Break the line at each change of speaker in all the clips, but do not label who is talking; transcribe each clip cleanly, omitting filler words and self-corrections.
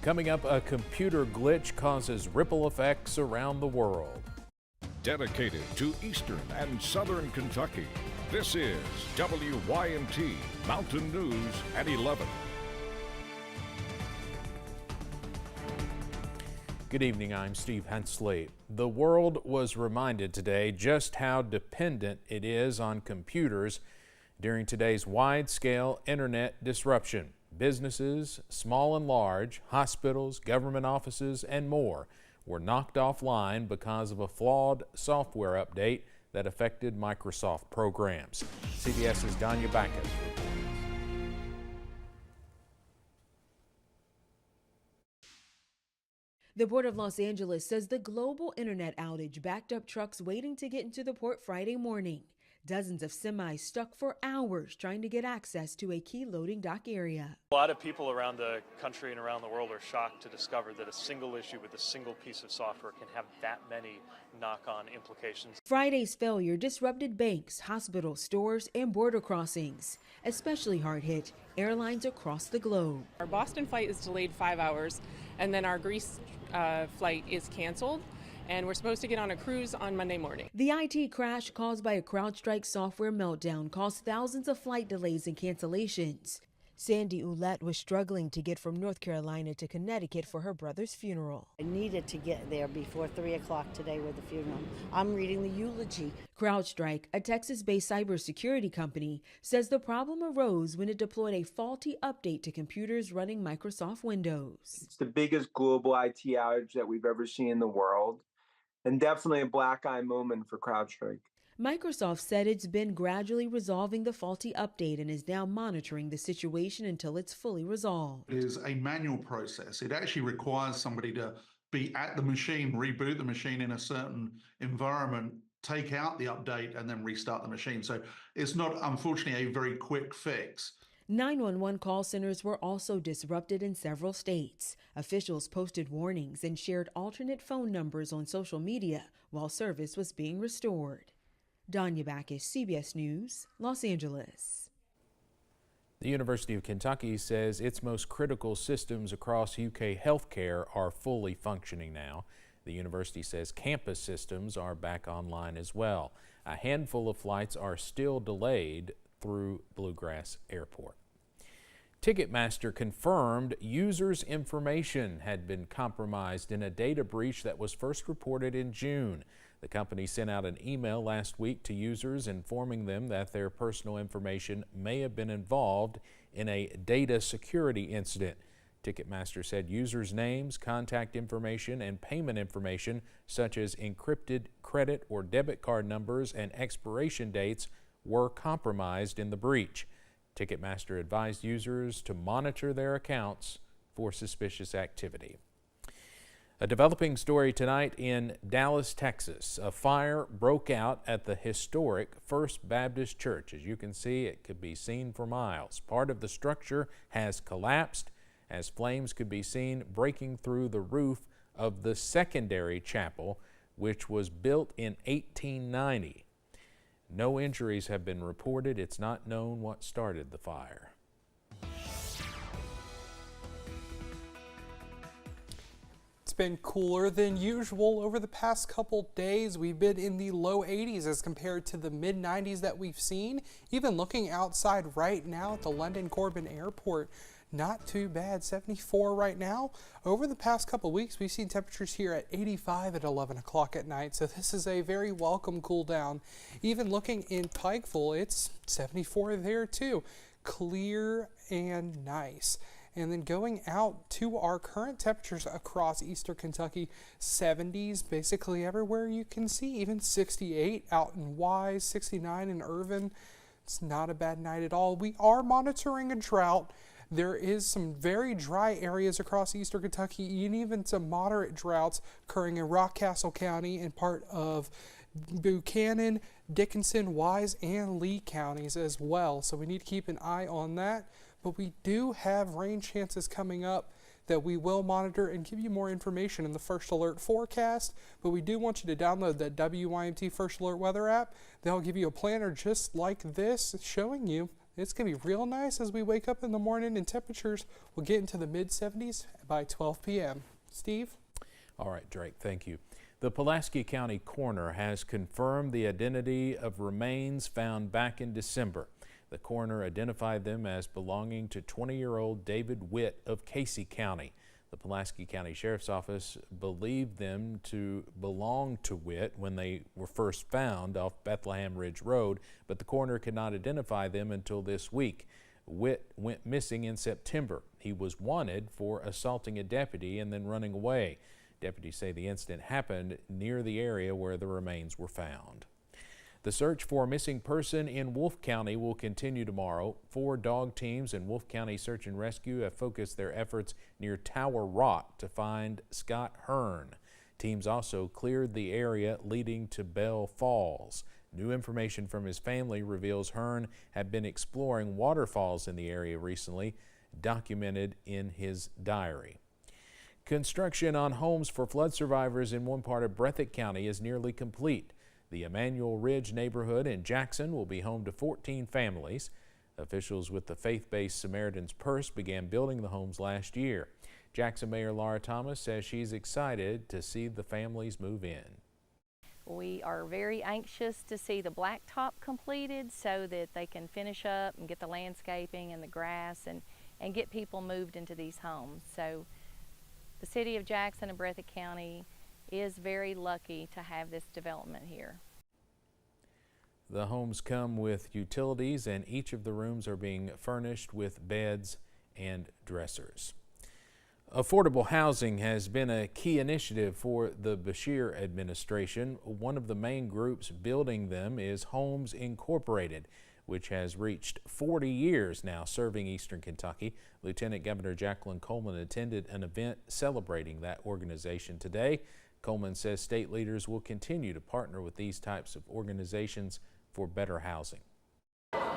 Coming up, a computer glitch causes ripple effects around the world.
Dedicated to Eastern and Southern Kentucky, this is WYMT Mountain News at 11.
Good evening, I'm Steve Hensley. The world was reminded today just how dependent it is on computers during today's wide-scale internet disruption. Businesses, small and large, hospitals, government offices, and more were knocked offline because of a flawed software update that affected Microsoft programs. CBS's Danya Backus reports.
The Port of Los Angeles says the global internet outage backed up trucks waiting to get into the port Friday morning. Dozens of semis stuck for hours trying to get access to a key loading dock area.
A lot of people around the country and around the world are shocked to discover that a single issue with a single piece of software can have that many knock-on implications.
Friday's failure disrupted banks, hospitals, stores, and border crossings. Especially hard hit airlines across the globe.
Our Boston flight is delayed 5 hours, and then our Greece flight is canceled. And we're supposed to get on a cruise on Monday morning.
The IT crash caused by a CrowdStrike software meltdown caused thousands of flight delays and cancellations. Sandy Ouellette was struggling to get from North Carolina to Connecticut for her brother's funeral.
I needed to get there before 3 o'clock today with the funeral. I'm reading the eulogy.
CrowdStrike, a Texas-based cybersecurity company, says the problem arose when it deployed a faulty update to computers running Microsoft Windows.
It's the biggest global IT outage that we've ever seen in the world, and definitely a black eye moment for CrowdStrike.
Microsoft said it's been gradually resolving the faulty update and is now monitoring the situation until it's fully resolved.
It is a manual process. It actually requires somebody to be at the machine, reboot the machine in a certain environment, take out the update, and then restart the machine. So it's not, unfortunately, a very quick fix.
911 call centers were also disrupted in several states. Officials posted warnings and shared alternate phone numbers on social media while service was being restored. Danya Backus, CBS News, Los Angeles.
The University of Kentucky says its most critical systems across UK healthcare are fully functioning now. The university says campus systems are back online as well. A handful of flights are still delayed through Bluegrass Airport. Ticketmaster confirmed users' information had been compromised in a data breach that was first reported in June. The company sent out an email last week to users informing them that their personal information may have been involved in a data security incident. Ticketmaster said users' names, contact information, and payment information such as encrypted credit or debit card numbers and expiration dates were compromised in the breach. Ticketmaster advised users to monitor their accounts for suspicious activity. A developing story tonight in Dallas, Texas. A fire broke out at the historic First Baptist Church. As you can see, it could be seen for miles. Part of the structure has collapsed as flames could be seen breaking through the roof of the secondary chapel, which was built in 1890. No injuries have been reported. It's not known what started the fire.
It's been cooler than usual over the past couple days. We've been in the low 80s as compared to the mid 90s that we've seen. Even looking outside right now at the London Corbin Airport, not too bad, 74 right now. Over the past couple weeks, we've seen temperatures here at 85 at 11 o'clock at night, so this is a very welcome cool down. Even looking in Pikeville, it's 74 there too. Clear and nice. And then going out to our current temperatures across eastern Kentucky, 70s basically everywhere you can see, even 68 out in Wise, 69 in Irvin. It's not a bad night at all. We are monitoring a drought. There is some very dry areas across eastern Kentucky, and even some moderate droughts occurring in Rockcastle County and part of Buchanan, Dickinson, Wise, and Lee counties as well. So we need to keep an eye on that. But we do have rain chances coming up that we will monitor and give you more information in the First Alert forecast. But we do want you to download that WYMT First Alert weather app. They'll give you a planner just like this, showing you It's going to be real nice as we wake up in the morning, and temperatures will get into the mid-70s by 12 p.m. Steve?
All right, Drake, thank you. The Pulaski County coroner has confirmed the identity of remains found back in December. The coroner identified them as belonging to 20-year-old David Witt of Casey County. The Pulaski County Sheriff's Office believed them to belong to Witt when they were first found off Bethlehem Ridge Road, but the coroner could not identify them until this week. Witt went missing in September. He was wanted for assaulting a deputy and then running away. Deputies say the incident happened near the area where the remains were found. The search for a missing person in Wolfe County will continue tomorrow. 4 dog teams in Wolfe County Search and Rescue have focused their efforts near Tower Rock to find Scott Hearn. Teams also cleared the area leading to Bell Falls. New information from his family reveals Hearn had been exploring waterfalls in the area recently, documented in his diary. Construction on homes for flood survivors in one part of Breathitt County is nearly complete. The Emmanuel Ridge neighborhood in Jackson will be home to 14 families. Officials with the faith-based Samaritan's Purse began building the homes last year. Jackson Mayor Laura Thomas says she's excited to see the families move in.
We are very anxious to see the blacktop completed so that they can finish up and get the landscaping and the grass and get people moved into these homes. So the city of Jackson and Breathitt County is very lucky to have this development here.
The homes come with utilities, and each of the rooms are being furnished with beds and dressers. Affordable housing has been a key initiative for the Beshear administration. One of the main groups building them is Homes Incorporated, which has reached 40 years now serving Eastern Kentucky. Lieutenant Governor Jacqueline Coleman attended an event celebrating that organization today. Coleman says state leaders will continue to partner with these types of organizations for better housing.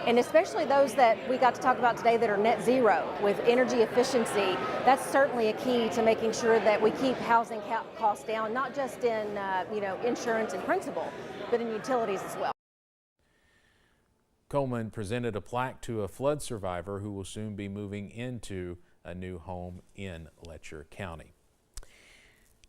And especially those that we got to talk about today that are net zero with energy efficiency, that's certainly a key to making sure that we keep housing costs down, not just in insurance and principal, but in utilities as well.
Coleman presented a plaque to a flood survivor who will soon be moving into a new home in Letcher County.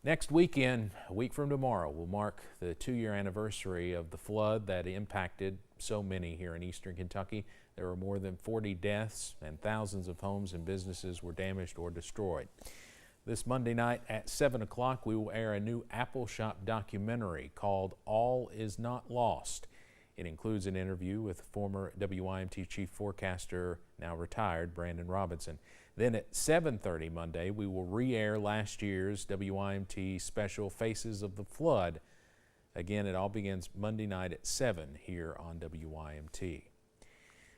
Next weekend, a week from tomorrow, will mark the 2-year anniversary of the flood that impacted so many here in Eastern Kentucky. There were more than 40 deaths and thousands of homes and businesses were damaged or destroyed. This Monday night at 7 o'clock, we will air a new Apple Shop documentary called All Is Not Lost. It includes an interview with former WYMT chief forecaster, now retired, Brandon Robinson. Then at 7:30 Monday, we will re-air last year's WYMT special Faces of the Flood. Again, it all begins Monday night at 7 here on WYMT.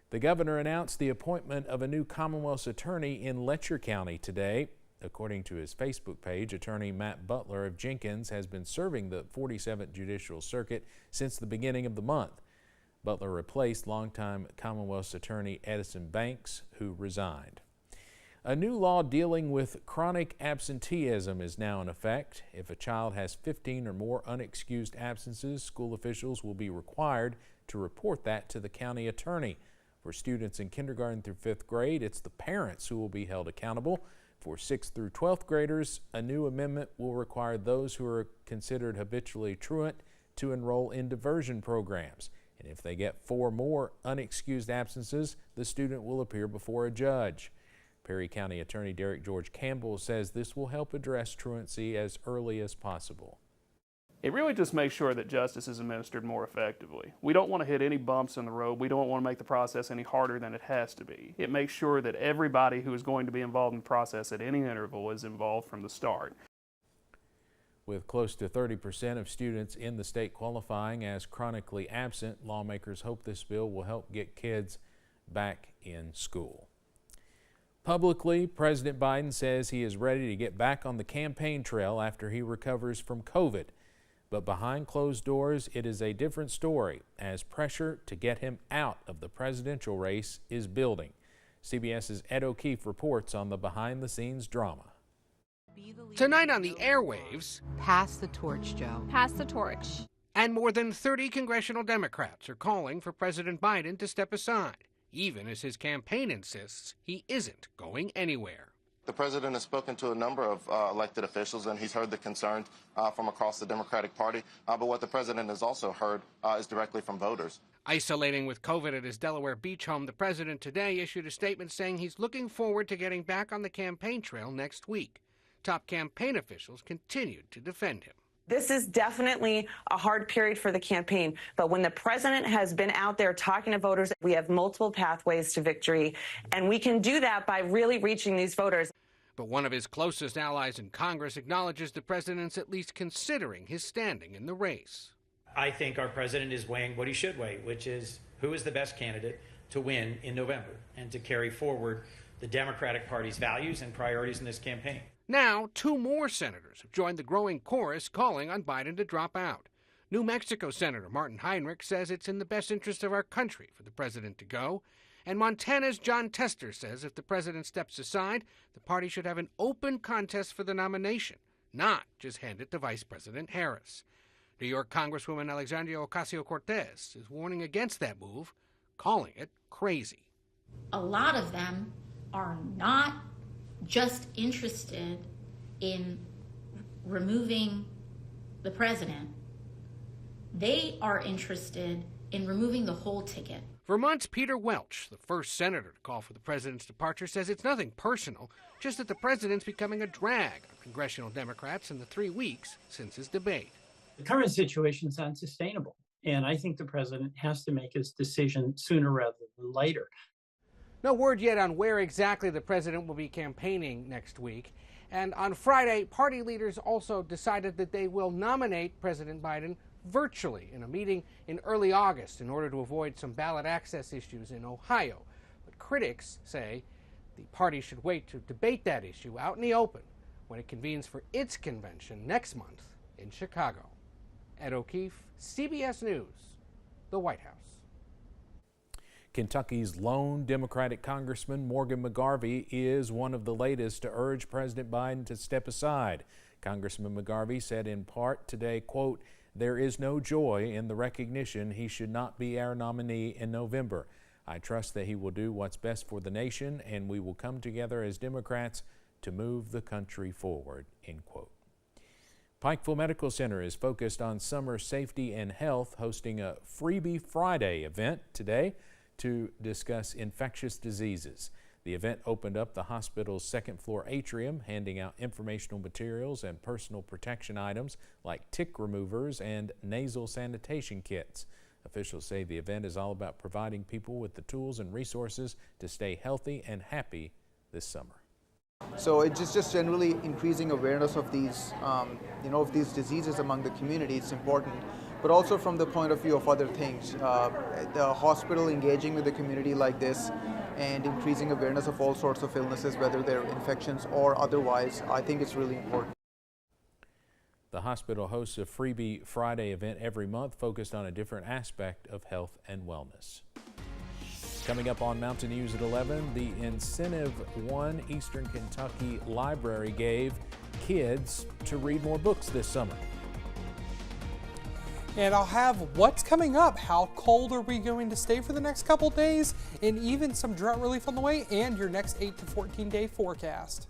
The governor announced the appointment of a new Commonwealth's attorney in Letcher County today. According to his Facebook page, attorney Matt Butler of Jenkins has been serving the 47th Judicial Circuit since the beginning of the month. Butler replaced longtime Commonwealth's attorney Edison Banks, who resigned. A new law dealing with chronic absenteeism is now in effect. If a child has 15 or more unexcused absences, school officials will be required to report that to the county attorney. For students in kindergarten through 5th grade, it's the parents who will be held accountable. For 6th through 12th graders, a new amendment will require those who are considered habitually truant to enroll in diversion programs. And if they get 4 more unexcused absences, the student will appear before a judge. Perry County Attorney Derek George Campbell says this will help address truancy as early as possible.
It really just makes sure that justice is administered more effectively. We don't want to hit any bumps in the road. We don't want to make the process any harder than it has to be. It makes sure that everybody who is going to be involved in the process at any interval is involved from the start.
With close to 30% of students in the state qualifying as chronically absent, lawmakers hope this bill will help get kids back in school. Publicly, President Biden says he is ready to get back on the campaign trail after he recovers from COVID. But behind closed doors, it is a different story as pressure to get him out of the presidential race is building. CBS's Ed O'Keefe reports on the behind-the-scenes drama.
Tonight on the airwaves,
pass the torch, Joe.
Pass the torch.
And more than 30 congressional Democrats are calling for President Biden to step aside. even as his campaign insists he isn't going anywhere.
The president has spoken to a number of elected officials, and he's heard the concerns from across the Democratic Party. But what the president has also heard is directly from voters.
Isolating with COVID at his Delaware beach home, the president today issued a statement saying he's looking forward to getting back on the campaign trail next week. Top campaign officials continued to defend him.
This is definitely a hard period for the campaign, but when the president has been out there talking to voters, we have multiple pathways to victory, and we can do that by really reaching these voters.
But one of his closest allies in Congress acknowledges the president's at least considering his standing in the race.
I think our president is weighing what he should weigh, which is who is the best candidate to win in November and to carry forward the Democratic Party's values and priorities in this campaign.
Now, 2 more senators have joined the growing chorus calling on Biden to drop out. New Mexico Senator Martin Heinrich says it's in the best interest of our country for the president to go. And Montana's John Tester says if the president steps aside, the party should have an open contest for the nomination, not just hand it to Vice President Harris. New York Congresswoman Alexandria Ocasio-Cortez is warning against that move, calling it crazy.
A lot of them are not just interested in removing the president. They are interested in removing the whole ticket.
Vermont's Peter Welch, the first senator to call for the president's departure, says it's nothing personal, just that the president's becoming a drag on congressional Democrats in the 3 weeks since his debate.
The current situation is unsustainable, and I think the president has to make his decision sooner rather than later.
No word yet on where exactly the president will be campaigning next week. And on Friday, party leaders also decided that they will nominate President Biden virtually in a meeting in early August in order to avoid some ballot access issues in Ohio. But critics say the party should wait to debate that issue out in the open when it convenes for its convention next month in Chicago. Ed O'Keefe, CBS News, the White House.
Kentucky's lone Democratic Congressman Morgan McGarvey is one of the latest to urge President Biden to step aside. Congressman McGarvey said in part today, quote, "There is no joy in the recognition he should not be our nominee in November. I trust that he will do what's best for the nation, and we will come together as Democrats to move the country forward," end quote. Pikeville Medical Center is focused on summer safety and health, hosting a Freebie Friday event today to discuss infectious diseases. The event opened up the hospital's second-floor atrium, handing out informational materials and personal protection items like tick removers and nasal sanitation kits. Officials say the event is all about providing people with the tools and resources to stay healthy and happy this summer.
So it's just generally increasing awareness of these, of these diseases among the community. It's important, but also from the point of view of other things. The hospital engaging with the community like this and increasing awareness of all sorts of illnesses, whether they're infections or otherwise, I think it's really important.
The hospital hosts a Freebie Friday event every month focused on a different aspect of health and wellness. Coming up on Mountain News at 11, the incentive one Eastern Kentucky library gave kids to read more books this summer.
And I'll have what's coming up, how cold are we going to stay for the next couple days, and even some drought relief on the way, and your next 8 to 14 day forecast.